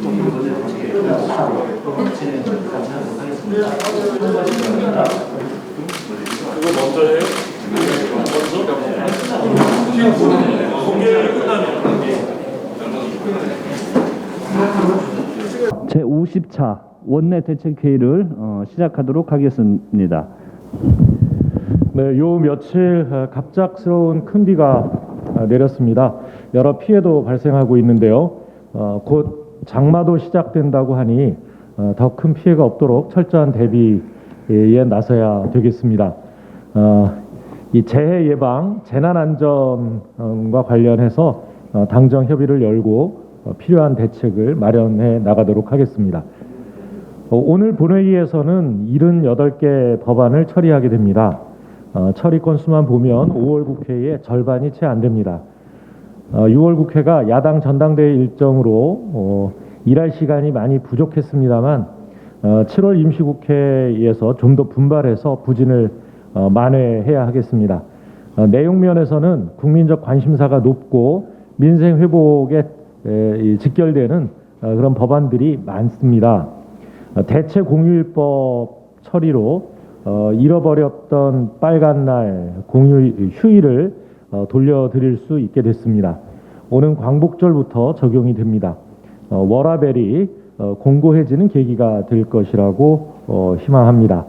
이거 먼저 해요? 공개를 끝나면 제50차 원내 대책회의를 시작하도록 하겠습니다. 네, 요 며칠 갑작스러운 큰 비가 내렸습니다. 여러 피해도 발생하고 있는데요. 곧 장마도 시작된다고 하니 더 큰 피해가 없도록 철저한 대비에 나서야 되겠습니다. 이 재해 예방, 재난 안전과 관련해서 당정 협의를 열고 필요한 대책을 마련해 나가도록 하겠습니다. 오늘 본회의에서는 78개 법안을 처리하게 됩니다. 처리 건수만 보면 5월 국회의 절반이 채 안 됩니다. 6월 국회가 야당 전당대회 일정으로 일할 시간이 많이 부족했습니다만 7월 임시국회에서 좀 더 분발해서 부진을 만회해야 하겠습니다. 내용 면에서는 국민적 관심사가 높고 민생 회복에 직결되는 그런 법안들이 많습니다. 대체 공휴일법 처리로 잃어버렸던 빨간 날 휴일을 돌려드릴 수 있게 됐습니다. 오는 광복절부터 적용이 됩니다. 워라밸이 공고해지는 계기가 될 것이라고 희망합니다.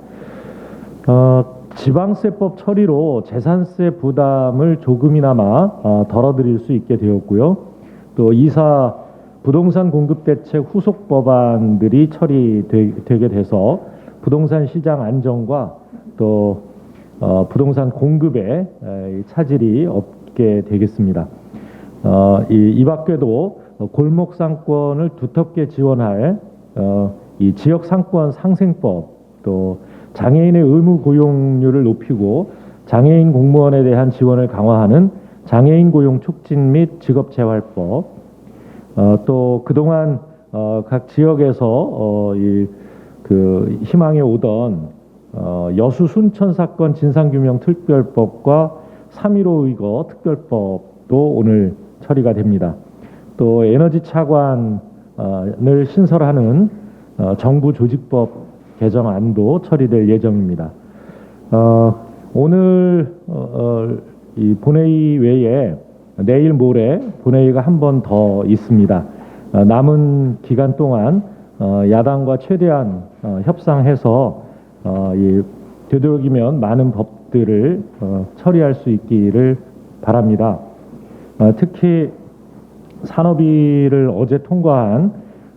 지방세법 처리로 재산세 부담을 조금이나마 덜어드릴 수 있게 되었고요. 또 이사 부동산 공급 대책 후속 법안들이 처리되게 돼서 부동산 시장 안정과 또 부동산 공급에 차질이 없게 되겠습니다. 이 밖에도 골목 상권을 두텁게 지원할 이 지역 상권 상생법, 또 장애인의 의무 고용률을 높이고 장애인 공무원에 대한 지원을 강화하는 장애인 고용 촉진 및 직업재활법, 또 그동안 각 지역에서 희망해 오던 여수 순천 사건 진상규명 특별법과 3.15 의거 특별법도 오늘 처리가 됩니다. 또 에너지 차관을 신설하는 정부 조직법 개정안도 처리될 예정입니다. 오늘 이 본회의 외에 내일 모레 본회의가 한 번 더 있습니다. 남은 기간 동안 야당과 최대한 협상해서 되도록이면 많은 법들을 처리할 수 있기를 바랍니다. 특히 산업위를 어제 통과한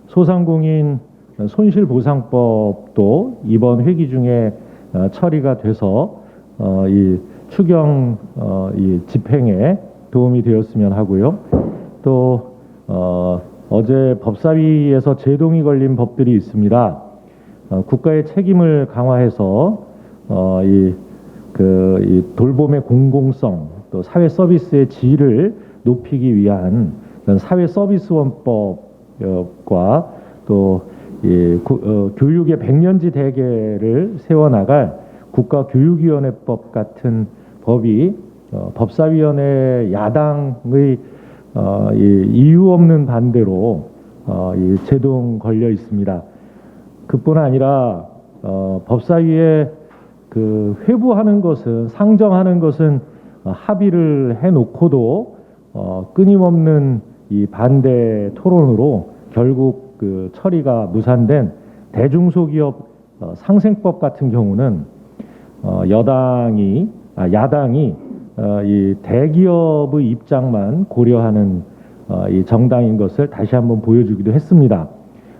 소상공인 손실보상법도 이번 회기 중에 처리가 돼서 이 추경 집행에 도움이 되었으면 하고요. 또 어제 법사위에서 제동이 걸린 법들이 있습니다. 국가의 책임을 강화해서 이 돌봄의 공공성, 또 사회 서비스의 질을 높이기 위한 사회 서비스원법과 또 교육의 백년지 대계를 세워나갈 국가교육위원회법 같은 법이 법사위원회 야당의 이유 없는 반대로 제동 걸려 있습니다. 그뿐 아니라 법사위에 회부하는 것은, 상정하는 것은 합의를 해놓고도 끊임없는 이 반대 토론으로 결국 처리가 무산된 대중소기업 상생법 같은 경우는 야당이 이 대기업의 입장만 고려하는 이 정당인 것을 다시 한번 보여주기도 했습니다.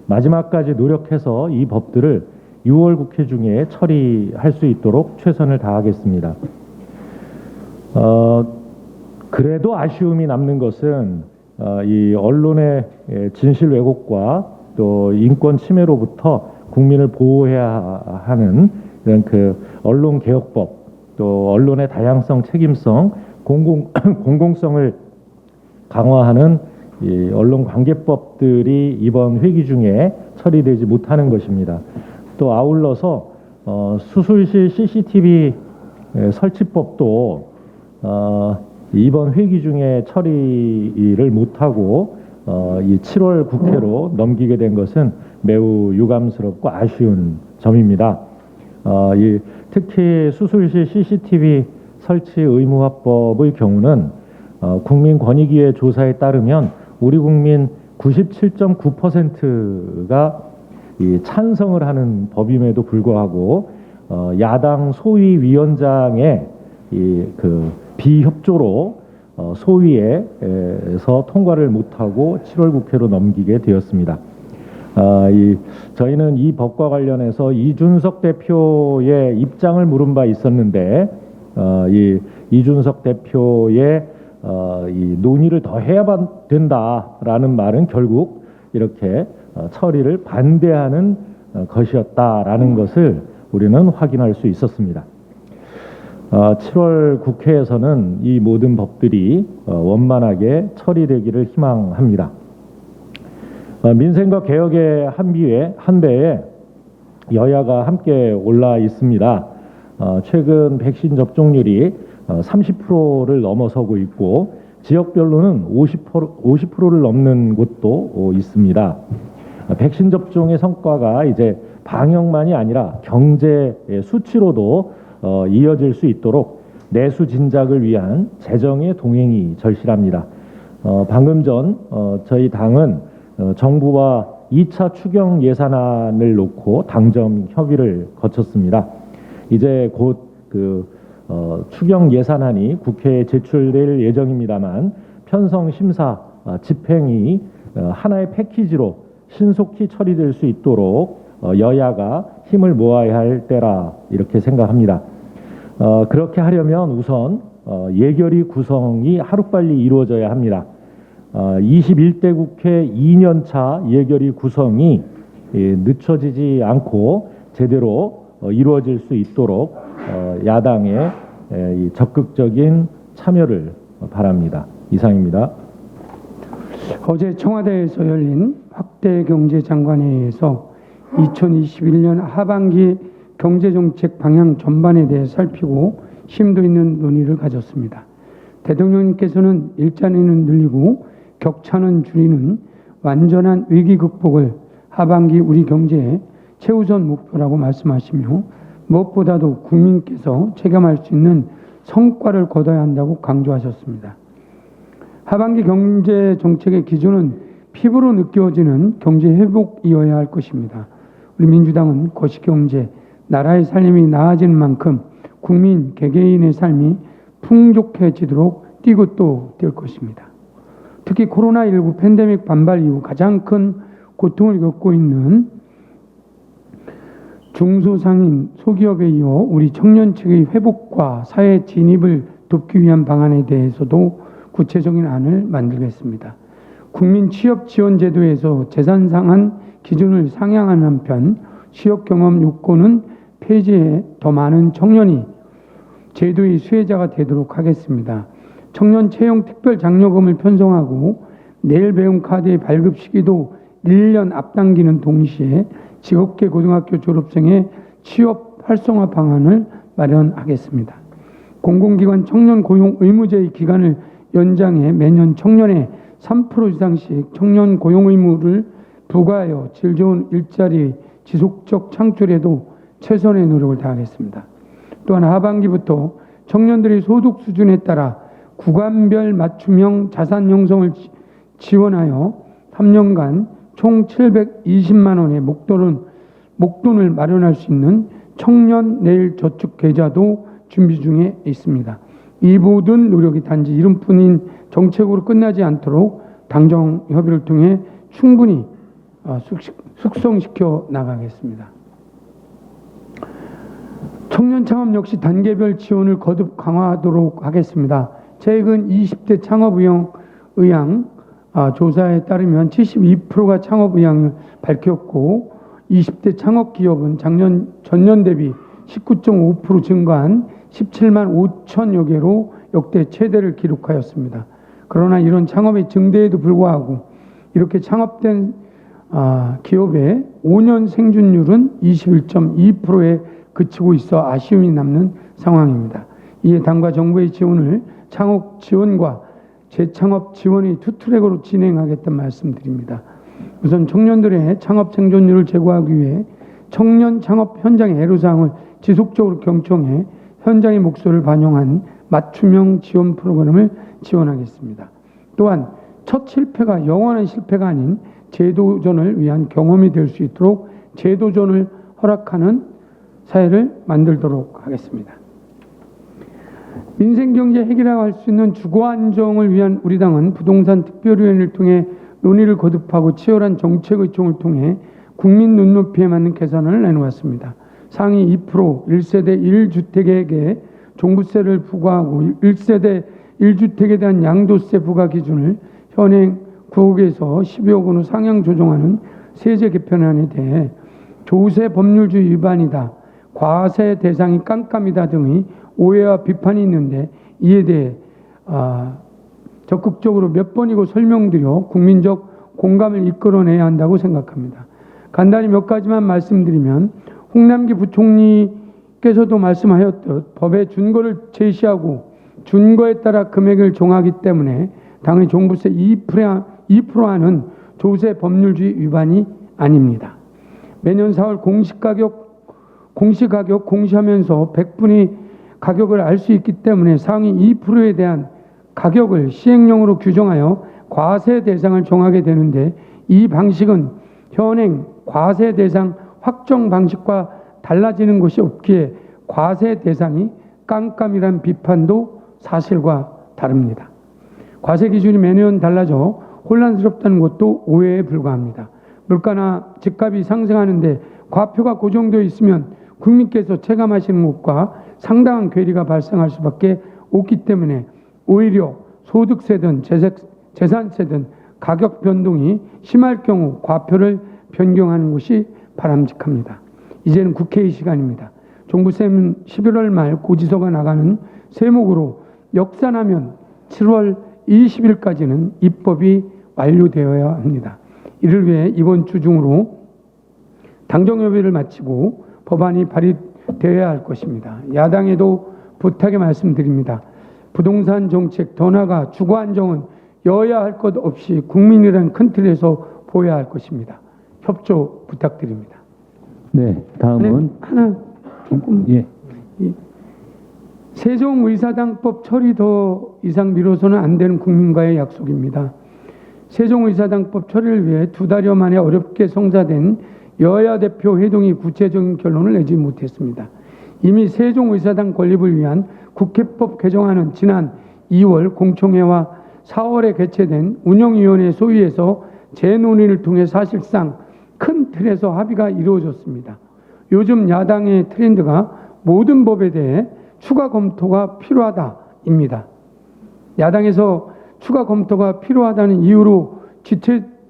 마지막까지 노력해서 이 법들을 6월 국회 중에 처리할 수 있도록 최선을 다하겠습니다. 그래도 아쉬움이 남는 것은 이 언론의 진실 왜곡과 또 인권 침해로부터 국민을 보호해야 하는 이런 언론개혁법, 또 언론의 다양성, 책임성, 공공성을 강화하는 이 언론관계법들이 이번 회기 중에 처리되지 못하는 것입니다. 또 아울러서 수술실 CCTV 설치법도 이번 회기 중에 처리를 못하고 이 7월 국회로 넘기게 된 것은 매우 유감스럽고 아쉬운 점입니다. 특히 수술실 CCTV 설치 의무화법의 경우는 국민권익위의 조사에 따르면 우리 국민 97.9%가 찬성을 하는 법임에도 불구하고 야당 소위위원장의 그 비협조로 소위에서 통과를 못하고 7월 국회로 넘기게 되었습니다. 저희는 이 법과 관련해서 이준석 대표의 입장을 물은 바 있었는데 이준석 대표의 이 논의를 더 해야 된다라는 말은 결국 이렇게 처리를 반대하는 것이었다라는 것을 우리는 확인할 수 있었습니다. 7월 국회에서는 이 모든 법들이 원만하게 처리되기를 희망합니다. 민생과 개혁의 한배에 여야가 함께 올라 있습니다. 최근 백신 접종률이 30%를 넘어서고 있고 지역별로는 50%를 넘는 곳도 있습니다. 백신 접종의 성과가 이제 방역만이 아니라 경제 수치로도 이어질 수 있도록 내수 진작을 위한 재정의 동행이 절실합니다. 방금 전 저희 당은 정부와 2차 추경 예산안을 놓고 당정 협의를 거쳤습니다. 이제 곧 추경 예산안이 국회에 제출될 예정입니다만 편성 심사 집행이 하나의 패키지로 신속히 처리될 수 있도록 여야가 힘을 모아야 할 때라 이렇게 생각합니다. 그렇게 하려면 우선 예결위 구성이 하루빨리 이루어져야 합니다. 21대 국회 2년차 예결위 구성이 늦춰지지 않고 제대로 이루어질 수 있도록 야당의 적극적인 참여를 바랍니다. 이상입니다. 어제 청와대에서 열린 확대경제장관회의에서 2021년 하반기 경제정책 방향 전반에 대해 살피고 심도 있는 논의를 가졌습니다. 대통령님께서는 일자리는 늘리고 격차는 줄이는 완전한 위기 극복을 하반기 우리 경제의 최우선 목표라고 말씀하시며 무엇보다도 국민께서 체감할 수 있는 성과를 거둬야 한다고 강조하셨습니다. 하반기 경제 정책의 기준은 피부로 느껴지는 경제 회복이어야 할 것입니다. 우리 민주당은 거시경제, 나라의 삶이 나아지는 만큼 국민 개개인의 삶이 풍족해지도록 뛰고 또 뛸 것입니다. 특히 코로나19 팬데믹 반발 이후 가장 큰 고통을 겪고 있는 중소상인 소기업에 이어 우리 청년 측의 회복과 사회 진입을 돕기 위한 방안에 대해서도 구체적인 안을 만들겠습니다. 국민 취업 지원 제도에서 재산 상한 기준을 상향하는 한편 취업 경험 요건은 폐지해 더 많은 청년이 제도의 수혜자가 되도록 하겠습니다. 청년 채용 특별 장려금을 편성하고 내일 배움 카드의 발급 시기도 1년 앞당기는 동시에 직업계 고등학교 졸업생의 취업 활성화 방안을 마련하겠습니다. 공공기관 청년 고용 의무제의 기간을 연장해 매년 청년의 3% 이상씩 청년 고용 의무를 부과하여 질 좋은 일자리 지속적 창출에도 최선의 노력을 다하겠습니다. 또한 하반기부터 청년들의 소득 수준에 따라 구간별 맞춤형 자산 형성을 지원하여 3년간 총 720만 원의 목돈을 마련할 수 있는 청년 내일 저축 계좌도 준비 중에 있습니다. 이 모든 노력이 단지 이름뿐인 정책으로 끝나지 않도록 당정 협의를 통해 충분히 숙성시켜 나가겠습니다. 청년 창업 역시 단계별 지원을 거듭 강화하도록 하겠습니다. 최근 20대 창업 의향 조사에 따르면 72%가 창업 의향을 밝혔고 20대 창업 기업은 전년 대비 19.5% 증가한 17만 5천여 개로 역대 최대를 기록하였습니다. 그러나 이런 창업의 증대에도 불구하고 이렇게 창업된 기업의 5년 생존율은 21.2%에 그치고 있어 아쉬움이 남는 상황입니다. 이에 당과 정부의 지원을 창업 지원과 재창업 지원이 투트랙으로 진행하겠다는 말씀드립니다. 우선 청년들의 창업 생존율을 제고하기 위해 청년 창업 현장의 애로사항을 지속적으로 경청해 현장의 목소리를 반영한 맞춤형 지원 프로그램을 지원하겠습니다. 또한 첫 실패가 영원한 실패가 아닌 재도전을 위한 경험이 될 수 있도록 재도전을 허락하는 사회를 만들도록 하겠습니다. 민생경제 해결하고 할 수 있는 주거안정을 위한 우리 당은 부동산 특별위원회를 통해 논의를 거듭하고 치열한 정책 의총을 통해 국민 눈높이에 맞는 개선을 내놓았습니다. 상위 2% 1세대 1주택에게 종부세를 부과하고 1세대 1주택에 대한 양도세 부과 기준을 현행 9억에서 12억 원으로 상향 조정하는 세제 개편안에 대해 조세 법률주의 위반이다, 과세 대상이 깜깜이다 등의 오해와 비판이 있는데 이에 대해 적극적으로 몇 번이고 설명드려 국민적 공감을 이끌어내야 한다고 생각합니다. 간단히 몇 가지만 말씀드리면 홍남기 부총리께서도 말씀하였듯 법에 준거를 제시하고 준거에 따라 금액을 정하기 때문에 당의 종부세 2%하는 조세 법률주의 위반이 아닙니다. 매년 4월 공시가격 공시하면서 100분이 가격을 알 수 있기 때문에 상위 2%에 대한 가격을 시행령으로 규정하여 과세 대상을 정하게 되는데 이 방식은 현행 과세 대상 확정 방식과 달라지는 것이 없기에 과세 대상이 깜깜이란 비판도 사실과 다릅니다. 과세 기준이 매년 달라져 혼란스럽다는 것도 오해에 불과합니다. 물가나 집값이 상승하는데 과표가 고정되어 있으면 국민께서 체감하시는 것과 상당한 괴리가 발생할 수밖에 없기 때문에 오히려 소득세든 재산세든 가격 변동이 심할 경우 과표를 변경하는 것이 바람직합니다. 이제는 국회의 시간입니다. 종부세는 11월 말 고지서가 나가는 세목으로 역산하면 7월 20일까지는 입법이 완료되어야 합니다. 이를 위해 이번 주 중으로 당정협의를 마치고 법안이 발의되어야 할 것입니다. 야당에도 부탁의 말씀드립니다. 부동산 정책 더 나아가 주거 안정은 여야 할 것 없이 국민이라는 큰 틀에서 보여야 할 것입니다. 협조 부탁드립니다. 네, 다음은 하나 조금 세종의사당법 처리 더 이상 미뤄서는 안 되는 국민과의 약속입니다. 세종의사당법 처리를 위해 2달여 만에 어렵게 성사된 여야 대표 회동이 구체적인 결론을 내지 못했습니다. 이미 세종의사당 건립을 위한 국회법 개정안은 지난 2월 공청회와 4월에 개최된 운영위원회 소위에서 재논의를 통해 사실상 큰 틀에서 합의가 이루어졌습니다. 요즘 야당의 트렌드가 모든 법에 대해 추가 검토가 필요하다입니다. 야당에서 추가 검토가 필요하다는 이유로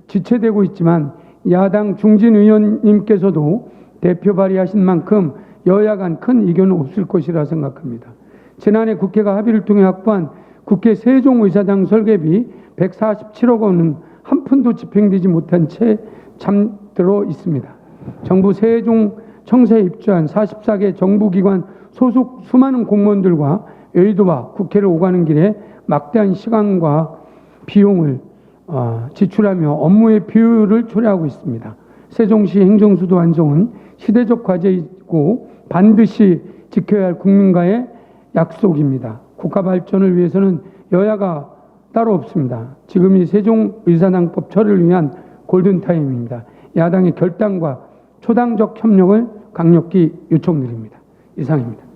지체되고 있지만 야당 중진 의원님께서도 대표 발의하신 만큼 여야 간 큰 이견은 없을 것이라 생각합니다. 지난해 국회가 합의를 통해 확보한 국회 세종의사당 설계비 147억 원은 한 푼도 집행되지 못한 채 잠들어 있습니다. 정부 세종청사에 입주한 44개 정부기관 소속 수많은 공무원들과 여의도와 국회를 오가는 길에 막대한 시간과 비용을 지출하며 업무의 비효율을 초래하고 있습니다. 세종시 행정수도 안정은 시대적 과제이고 반드시 지켜야 할 국민과의 약속입니다. 국가 발전을 위해서는 여야가 따로 없습니다. 지금이 세종의사당법 처리를 위한 골든타임입니다. 야당의 결단과 초당적 협력을 강력히 요청드립니다. 이상입니다.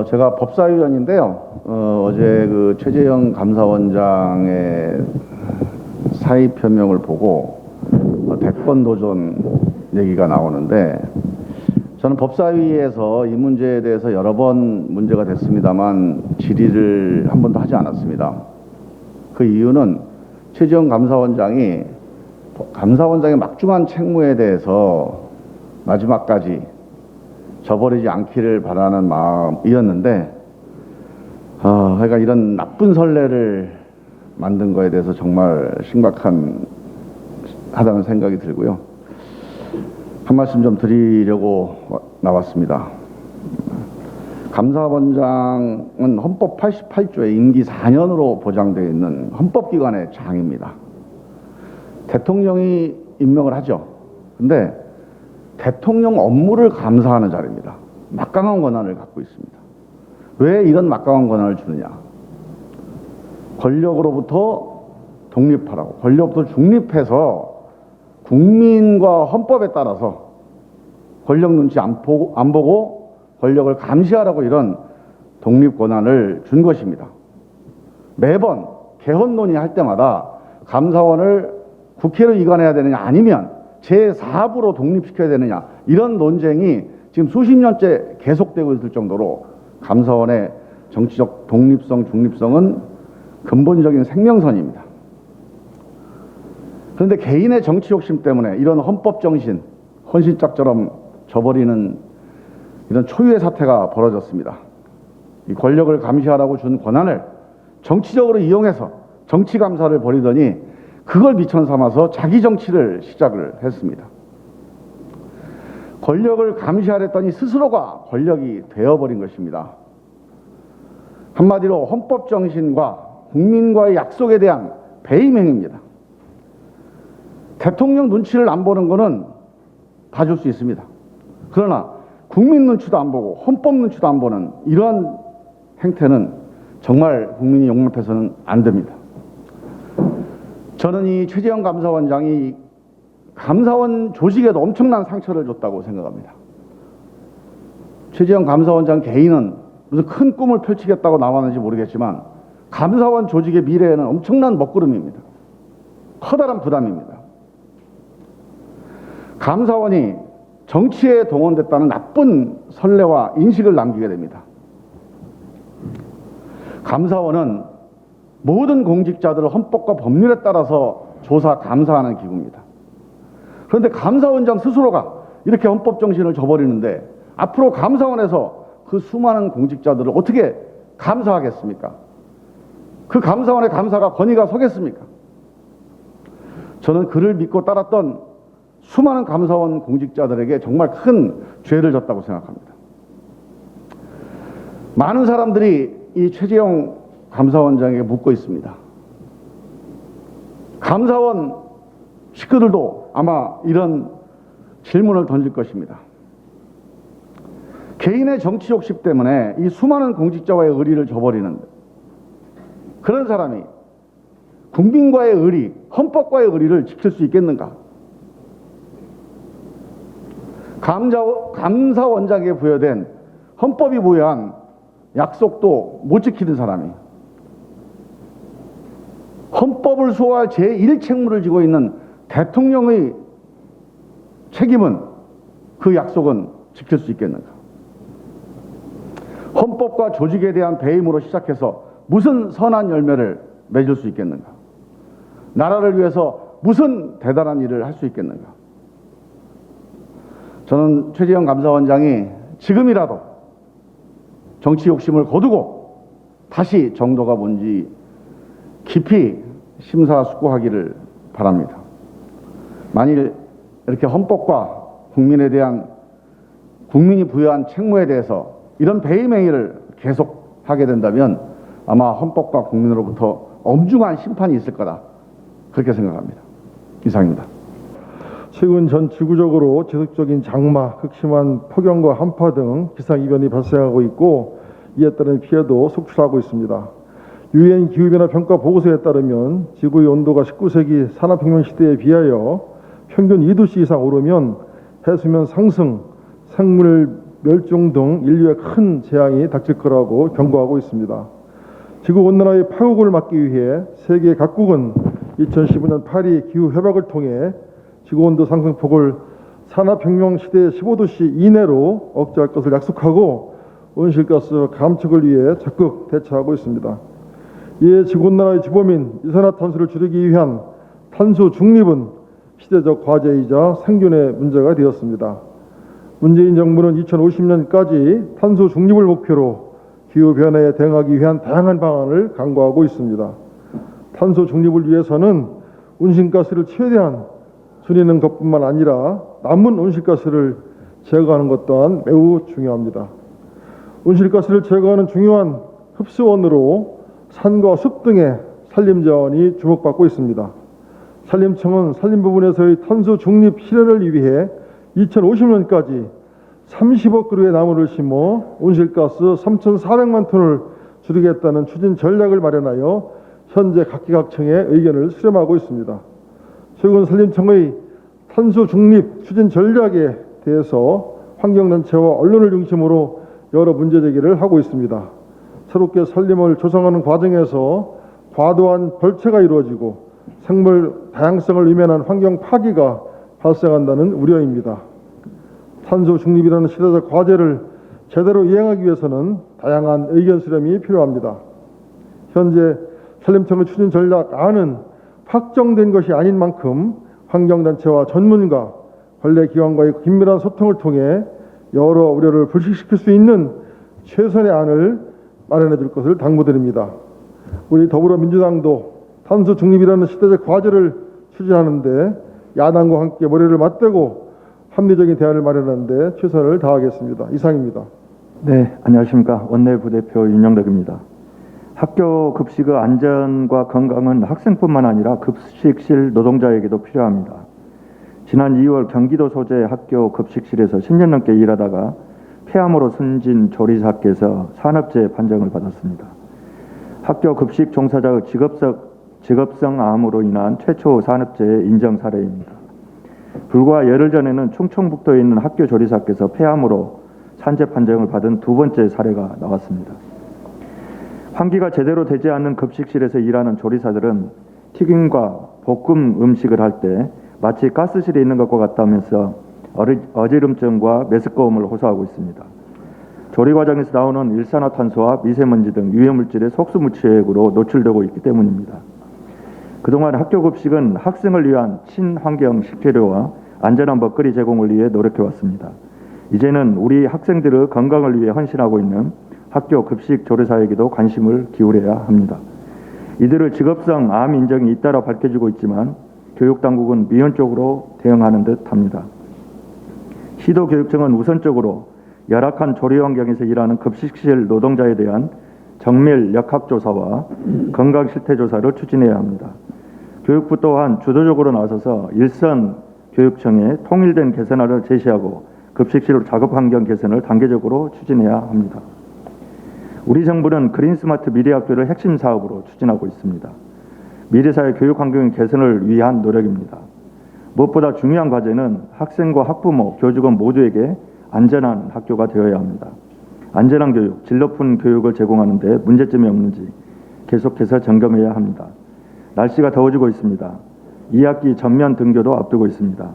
제가 법사위원인데요. 어제 그 최재형 감사원장의 사의 표명을 보고 대권 도전 얘기가 나오는데 저는 법사위에서 이 문제에 대해서 여러 번 문제가 됐습니다만 질의를 한 번도 하지 않았습니다. 그 이유는 최재형 감사원장의 막중한 책무에 대해서 마지막까지 저버리지 않기를 바라는 마음이었는데 그러니까 이런 나쁜 선례를 만든 거에 대해서 정말 심각하다는 생각이 들고요. 한 말씀 좀 드리려고 나왔습니다. 감사원장은 헌법 88조에 임기 4년으로 보장되어 있는 헌법기관의 장입니다. 대통령이 임명을 하죠. 근데 대통령 업무를 감사하는 자리입니다. 막강한 권한을 갖고 있습니다. 왜 이런 막강한 권한을 주느냐? 권력으로부터 독립하라고, 권력부터 중립해서 국민과 헌법에 따라서 권력 눈치 안 보고 권력을 감시하라고 이런 독립 권한을 준 것입니다. 매번 개헌 논의할 때마다 감사원을 국회로 이관해야 되느냐 아니면 제4부로 독립시켜야 되느냐 이런 논쟁이 지금 수십 년째 계속되고 있을 정도로 감사원의 정치적 독립성, 중립성은 근본적인 생명선입니다. 그런데 개인의 정치 욕심 때문에 이런 헌법 정신, 헌신짝처럼 저버리는 이런 초유의 사태가 벌어졌습니다. 이 권력을 감시하라고 준 권한을 정치적으로 이용해서 정치 감사를 벌이더니 그걸 미천 삼아서 자기 정치를 시작을 했습니다. 권력을 감시하랬더니 스스로가 권력이 되어버린 것입니다. 한마디로 헌법 정신과 국민과의 약속에 대한 배임행위입니다. 대통령 눈치를 안 보는 거는 봐줄 수 있습니다. 그러나 국민 눈치도 안 보고 헌법 눈치도 안 보는 이러한 행태는 정말 국민이 용납해서는 안 됩니다. 저는 이 최재형 감사원장이 감사원 조직에도 엄청난 상처를 줬다고 생각합니다. 최재형 감사원장 개인은 무슨 큰 꿈을 펼치겠다고 나왔는지 모르겠지만 감사원 조직의 미래에는 엄청난 먹구름입니다. 커다란 부담입니다. 감사원이 정치에 동원됐다는 나쁜 선례와 인식을 남기게 됩니다. 감사원은 모든 공직자들을 헌법과 법률에 따라서 조사, 감사하는 기구입니다. 그런데 감사원장 스스로가 이렇게 헌법 정신을 저버리는데 앞으로 감사원에서 그 수많은 공직자들을 어떻게 감사하겠습니까? 그 감사원의 감사가 권위가 서겠습니까? 저는 그를 믿고 따랐던 수많은 감사원 공직자들에게 정말 큰 죄를 졌다고 생각합니다. 많은 사람들이 이 최재형 감사원장에게 묻고 있습니다. 감사원 식구들도 아마 이런 질문을 던질 것입니다. 개인의 정치 욕심 때문에 이 수많은 공직자와의 의리를 저버리는 그런 사람이 국민과의 의리, 헌법과의 의리를 지킬 수 있겠는가? 감사원장에게 부여된 헌법이 부여한 약속도 못 지키는 사람이 헌법을 수호할 제1책무를 지고 있는 대통령의 책임은 그 약속은 지킬 수 있겠는가? 헌법과 조직에 대한 배임으로 시작해서 무슨 선한 열매를 맺을 수 있겠는가? 나라를 위해서 무슨 대단한 일을 할 수 있겠는가? 저는 최재형 감사원장이 지금이라도 정치 욕심을 거두고 다시 정도가 뭔지 깊이 심사숙고하기를 바랍니다. 만일 이렇게 헌법과 국민에 대한 국민이 부여한 책무에 대해서 이런 배임 행위를 계속하게 된다면 아마 헌법과 국민으로부터 엄중한 심판이 있을 거다. 그렇게 생각합니다. 이상입니다. 최근 전 지구적으로 지속적인 장마, 극심한 폭염과 한파 등 기상이변이 발생하고 있고 이에 따른 피해도 속출하고 있습니다. 유엔 기후변화 평가 보고서에 따르면 지구의 온도가 19세기 산업혁명 시대에 비하여 평균 2도씨 이상 오르면 해수면 상승, 생물 멸종 등 인류에 큰 재앙이 닥칠 거라고 경고하고 있습니다. 지구온난화의 파국을 막기 위해 세계 각국은 2015년 파리 기후협약을 통해 지구온도 상승폭을 산업혁명 시대의 15도씨 이내로 억제할 것을 약속하고 온실가스 감축을 위해 적극 대처하고 있습니다. 이에 지구온난화의 주범인 이산화탄소를 줄이기 위한 탄소 중립은 시대적 과제이자 생존의 문제가 되었습니다. 문재인 정부는 2050년까지 탄소 중립을 목표로 기후변화에 대응하기 위한 다양한 방안을 강구하고 있습니다. 탄소 중립을 위해서는 온실가스를 최대한 줄이는 것뿐만 아니라 남은 온실가스를 제거하는 것 또한 매우 중요합니다. 온실가스를 제거하는 중요한 흡수원으로 산과 숲 등의 산림자원이 주목받고 있습니다. 산림청은 산림 부분에서의 탄소 중립 실현을 위해 2050년까지 30억 그루의 나무를 심어 온실가스 3,400만 톤을 줄이겠다는 추진 전략을 마련하여 현재 각기각청의 의견을 수렴하고 있습니다. 최근 산림청의 탄소 중립 추진 전략에 대해서 환경단체와 언론을 중심으로 여러 문제 제기를 하고 있습니다. 새롭게 산림을 조성하는 과정에서 과도한 벌채가 이루어지고 생물 다양성을 위면한 환경 파괴가 발생한다는 우려입니다. 탄소 중립이라는 시대적 과제를 제대로 이행하기 위해서는 다양한 의견 수렴이 필요합니다. 현재 산림청의 추진 전략안은 확정된 것이 아닌 만큼 환경단체와 전문가, 관례기관과의 긴밀한 소통을 통해 여러 우려를 불식시킬 수 있는 최선의 안을 마련해 줄 것을 당부드립니다. 우리 더불어민주당도 탄소 중립이라는 시대적 과제를 추진하는데 야당과 함께 머리를 맞대고 합리적인 대안을 마련하는데 최선을 다하겠습니다. 이상입니다. 네, 안녕하십니까. 원내부대표 윤영덕입니다. 학교 급식의 안전과 건강은 학생뿐만 아니라 급식실 노동자에게도 필요합니다. 지난 2월 경기도 소재 학교 급식실에서 10년 넘게 일하다가 폐암으로 숨진 조리사께서 산업재해 판정을 받았습니다. 학교 급식 종사자의 직업성 암으로 인한 최초 산업재해 인정 사례입니다. 불과 열흘 전에는 충청북도에 있는 학교 조리사께서 폐암으로 산재 판정을 받은 두 번째 사례가 나왔습니다. 환기가 제대로 되지 않는 급식실에서 일하는 조리사들은 튀김과 볶음 음식을 할 때 마치 가스실에 있는 것과 같다면서 어지럼증과 메스꺼움을 호소하고 있습니다. 조리 과정에서 나오는 일산화탄소와 미세먼지 등 유해물질의 속수무취액으로 노출되고 있기 때문입니다. 그동안 학교 급식은 학생을 위한 친환경 식재료와 안전한 먹거리 제공을 위해 노력해왔습니다. 이제는 우리 학생들의 건강을 위해 헌신하고 있는 학교 급식 조리사에게도 관심을 기울여야 합니다. 이들의 직업성 암 인정이 잇따라 밝혀지고 있지만 교육당국은 미온적으로 대응하는 듯 합니다. 시도교육청은 우선적으로 열악한 조리 환경에서 일하는 급식실 노동자에 대한 정밀 역학조사와 건강실태조사를 추진해야 합니다. 교육부 또한 주도적으로 나서서 일선 교육청에 통일된 개선안을 제시하고 급식실 작업환경 개선을 단계적으로 추진해야 합니다. 우리 정부는 그린스마트 미래학교를 핵심 사업으로 추진하고 있습니다. 미래사회 교육환경 개선을 위한 노력입니다. 무엇보다 중요한 과제는 학생과 학부모, 교직원 모두에게 안전한 학교가 되어야 합니다. 안전한 교육, 질 높은 교육을 제공하는 데 문제점이 없는지 계속해서 점검해야 합니다. 날씨가 더워지고 있습니다. 2학기 전면 등교도 앞두고 있습니다.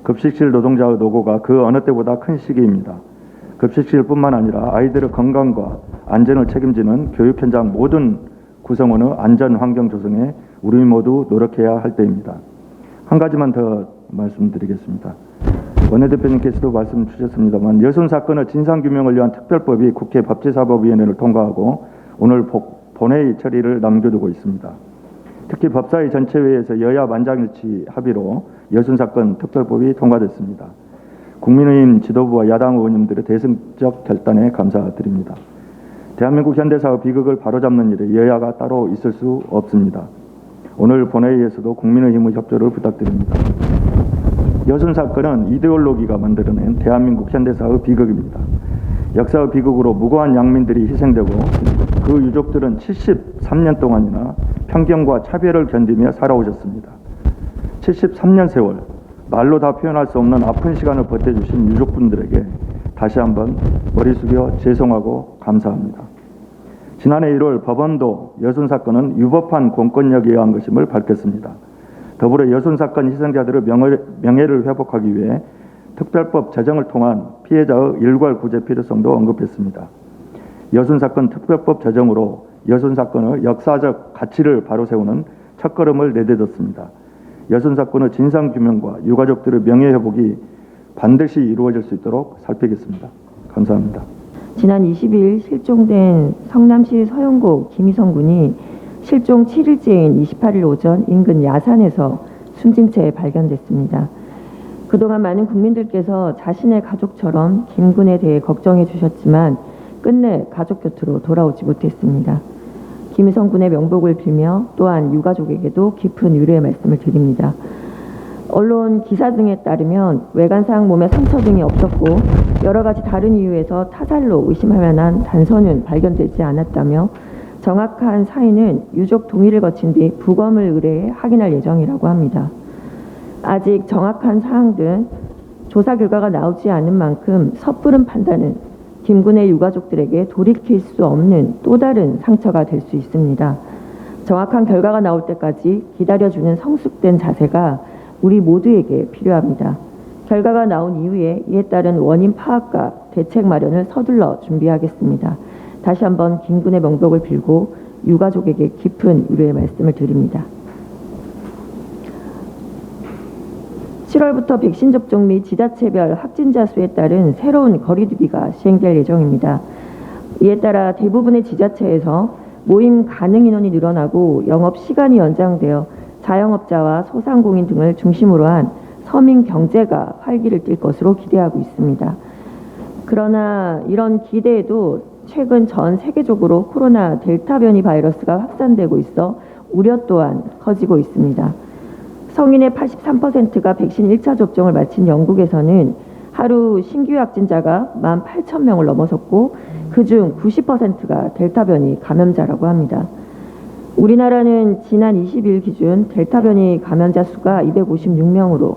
급식실 노동자의 노고가 그 어느 때보다 큰 시기입니다. 급식실뿐만 아니라 아이들의 건강과 안전을 책임지는 교육 현장 모든 구성원의 안전 환경 조성에 우리 모두 노력해야 할 때입니다. 한 가지만 더 말씀드리겠습니다. 원내대표님께서도 말씀 주셨습니다만 여순 사건의 진상규명을 위한 특별법이 국회 법제사법위원회를 통과하고 오늘 본회의 처리를 남겨두고 있습니다. 특히 법사위 전체회의에서 여야 만장일치 합의로 여순 사건 특별법이 통과됐습니다. 국민의힘 지도부와 야당 의원님들의 대승적 결단에 감사드립니다. 대한민국 현대사의 비극을 바로잡는 일에 여야가 따로 있을 수 없습니다. 오늘 본회의에서도 국민의힘의 협조를 부탁드립니다. 여순 사건은 이데올로기가 만들어낸 대한민국 현대사의 비극입니다. 역사의 비극으로 무고한 양민들이 희생되고 그 유족들은 73년 동안이나 편견과 차별을 견디며 살아오셨습니다. 73년 세월, 말로 다 표현할 수 없는 아픈 시간을 버텨주신 유족분들에게 다시 한번 머리 숙여 죄송하고 감사합니다. 지난해 1월 법원도 여순 사건은 유법한 공권력에 의한 것임을 밝혔습니다. 더불어 여순 사건 희생자들의 명예를 회복하기 위해 특별법 제정을 통한 피해자의 일괄 구제 필요성도 언급했습니다. 여순 사건 특별법 제정으로 여순 사건의 역사적 가치를 바로 세우는 첫걸음을 내딛었습니다. 여순 사건의 진상규명과 유가족들의 명예회복이 반드시 이루어질 수 있도록 살피겠습니다. 감사합니다. 지난 20일 실종된 성남시 서영구 김희성 군이 실종 7일째인 28일 오전 인근 야산에서 숨진 채 발견됐습니다. 그동안 많은 국민들께서 자신의 가족처럼 김 군에 대해 걱정해 주셨지만 끝내 가족 곁으로 돌아오지 못했습니다. 김희성 군의 명복을 빌며 또한 유가족에게도 깊은 위로의 말씀을 드립니다. 언론 기사 등에 따르면 외관상 몸에 상처 등이 없었고 여러 가지 다른 이유에서 타살로 의심할 만한 단서는 발견되지 않았다며 정확한 사인은 유족 동의를 거친 뒤 부검을 의뢰해 확인할 예정이라고 합니다. 아직 정확한 사항 등 조사 결과가 나오지 않은 만큼 섣부른 판단은 김 군의 유가족들에게 돌이킬 수 없는 또 다른 상처가 될 수 있습니다. 정확한 결과가 나올 때까지 기다려주는 성숙된 자세가 우리 모두에게 필요합니다. 결과가 나온 이후에 이에 따른 원인 파악과 대책 마련을 서둘러 준비하겠습니다. 다시 한번 김 군의 명복을 빌고 유가족에게 깊은 위로의 말씀을 드립니다. 7월부터 백신 접종 및 지자체별 확진자 수에 따른 새로운 거리두기가 시행될 예정입니다. 이에 따라 대부분의 지자체에서 모임 가능 인원이 늘어나고 영업 시간이 연장되어 자영업자와 소상공인 등을 중심으로 한 서민 경제가 활기를 띨 것으로 기대하고 있습니다. 그러나 이런 기대에도 최근 전 세계적으로 코로나 델타 변이 바이러스가 확산되고 있어 우려 또한 커지고 있습니다. 성인의 83%가 백신 1차 접종을 마친 영국에서는 하루 신규 확진자가 18,000명을 넘어섰고 그중 90%가 델타 변이 감염자라고 합니다. 우리나라는 지난 20일 기준 델타 변이 감염자 수가 256명으로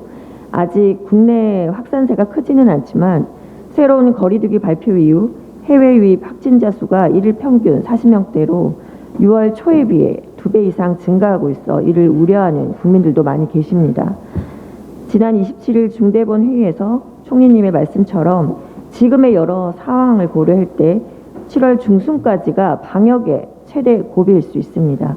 아직 국내 확산세가 크지는 않지만 새로운 거리두기 발표 이후 해외 유입 확진자 수가 일일 평균 40명대로 6월 초에 비해 2배 이상 증가하고 있어 이를 우려하는 국민들도 많이 계십니다. 지난 27일 중대본 회의에서 총리님의 말씀처럼 지금의 여러 상황을 고려할 때 7월 중순까지가 방역의 최대 고비일 수 있습니다.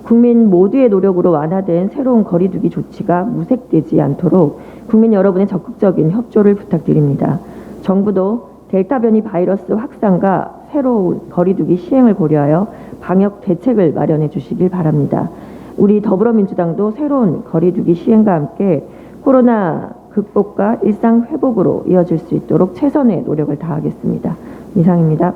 국민 모두의 노력으로 완화된 새로운 거리두기 조치가 무색되지 않도록 국민 여러분의 적극적인 협조를 부탁드립니다. 정부도 델타 변이 바이러스 확산과 새로운 거리두기 시행을 고려하여 방역 대책을 마련해 주시길 바랍니다. 우리 더불어민주당도 새로운 거리두기 시행과 함께 코로나 극복과 일상 회복으로 이어질 수 있도록 최선의 노력을 다하겠습니다. 이상입니다.